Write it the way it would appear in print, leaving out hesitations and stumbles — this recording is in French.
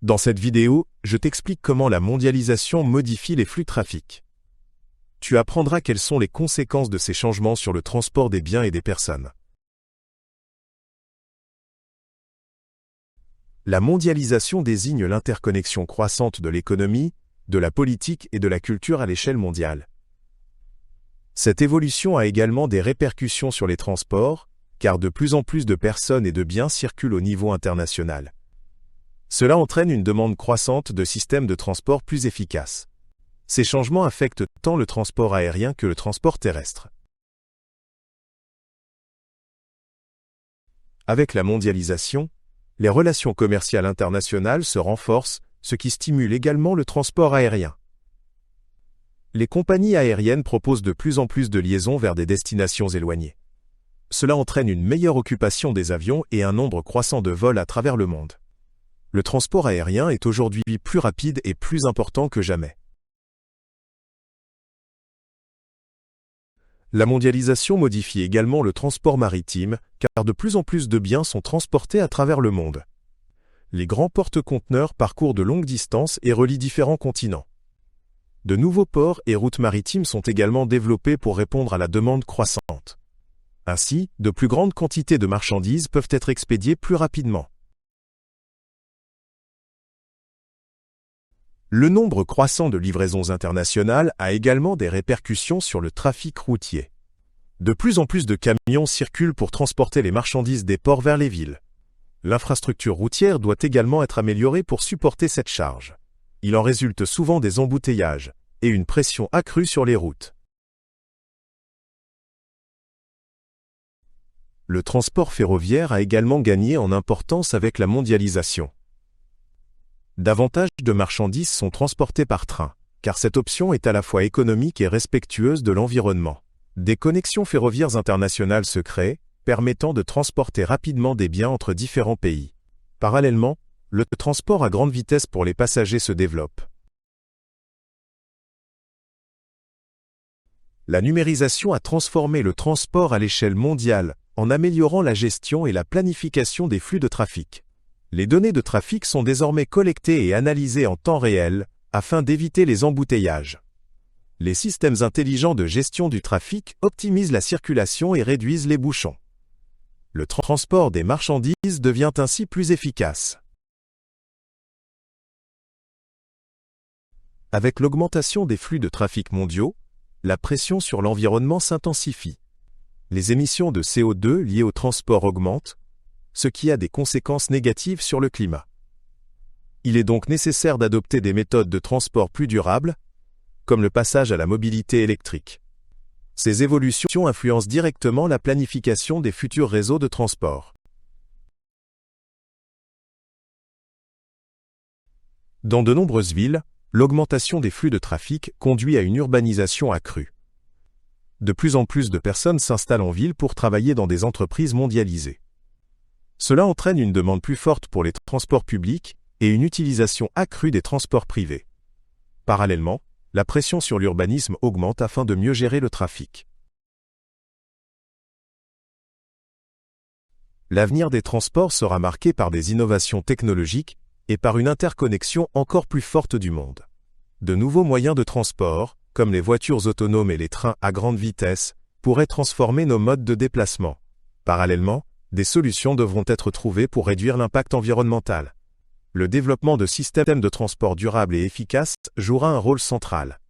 Dans cette vidéo, je t'explique comment la mondialisation modifie les flux de trafic. Tu apprendras quelles sont les conséquences de ces changements sur le transport des biens et des personnes. La mondialisation désigne l'interconnexion croissante de l'économie, de la politique et de la culture à l'échelle mondiale. Cette évolution a également des répercussions sur les transports, car de plus en plus de personnes et de biens circulent au niveau international. Cela entraîne une demande croissante de systèmes de transport plus efficaces. Ces changements affectent tant le transport aérien que le transport terrestre. Avec la mondialisation, les relations commerciales internationales se renforcent, ce qui stimule également le transport aérien. Les compagnies aériennes proposent de plus en plus de liaisons vers des destinations éloignées. Cela entraîne une meilleure occupation des avions et un nombre croissant de vols à travers le monde. Le transport aérien est aujourd'hui plus rapide et plus important que jamais. La mondialisation modifie également le transport maritime, car de plus en plus de biens sont transportés à travers le monde. Les grands porte-conteneurs parcourent de longues distances et relient différents continents. De nouveaux ports et routes maritimes sont également développés pour répondre à la demande croissante. Ainsi, de plus grandes quantités de marchandises peuvent être expédiées plus rapidement. Le nombre croissant de livraisons internationales a également des répercussions sur le trafic routier. De plus en plus de camions circulent pour transporter les marchandises des ports vers les villes. L'infrastructure routière doit également être améliorée pour supporter cette charge. Il en résulte souvent des embouteillages et une pression accrue sur les routes. Le transport ferroviaire a également gagné en importance avec la mondialisation. Davantage de marchandises sont transportées par train, car cette option est à la fois économique et respectueuse de l'environnement. Des connexions ferroviaires internationales se créent, permettant de transporter rapidement des biens entre différents pays. Parallèlement, le transport à grande vitesse pour les passagers se développe. La numérisation a transformé le transport à l'échelle mondiale, en améliorant la gestion et la planification des flux de trafic. Les données de trafic sont désormais collectées et analysées en temps réel, afin d'éviter les embouteillages. Les systèmes intelligents de gestion du trafic optimisent la circulation et réduisent les bouchons. Le transport des marchandises devient ainsi plus efficace. Avec l'augmentation des flux de trafic mondiaux, la pression sur l'environnement s'intensifie. Les émissions de CO2 liées au transport augmentent, ce qui a des conséquences négatives sur le climat. Il est donc nécessaire d'adopter des méthodes de transport plus durables, comme le passage à la mobilité électrique. Ces évolutions influencent directement la planification des futurs réseaux de transport. Dans de nombreuses villes, l'augmentation des flux de trafic conduit à une urbanisation accrue. De plus en plus de personnes s'installent en ville pour travailler dans des entreprises mondialisées. Cela entraîne une demande plus forte pour les transports publics et une utilisation accrue des transports privés. Parallèlement, la pression sur l'urbanisme augmente afin de mieux gérer le trafic. L'avenir des transports sera marqué par des innovations technologiques et par une interconnexion encore plus forte du monde. De nouveaux moyens de transport, comme les voitures autonomes et les trains à grande vitesse, pourraient transformer nos modes de déplacement. Parallèlement, des solutions devront être trouvées pour réduire l'impact environnemental. Le développement de systèmes de transport durables et efficaces jouera un rôle central.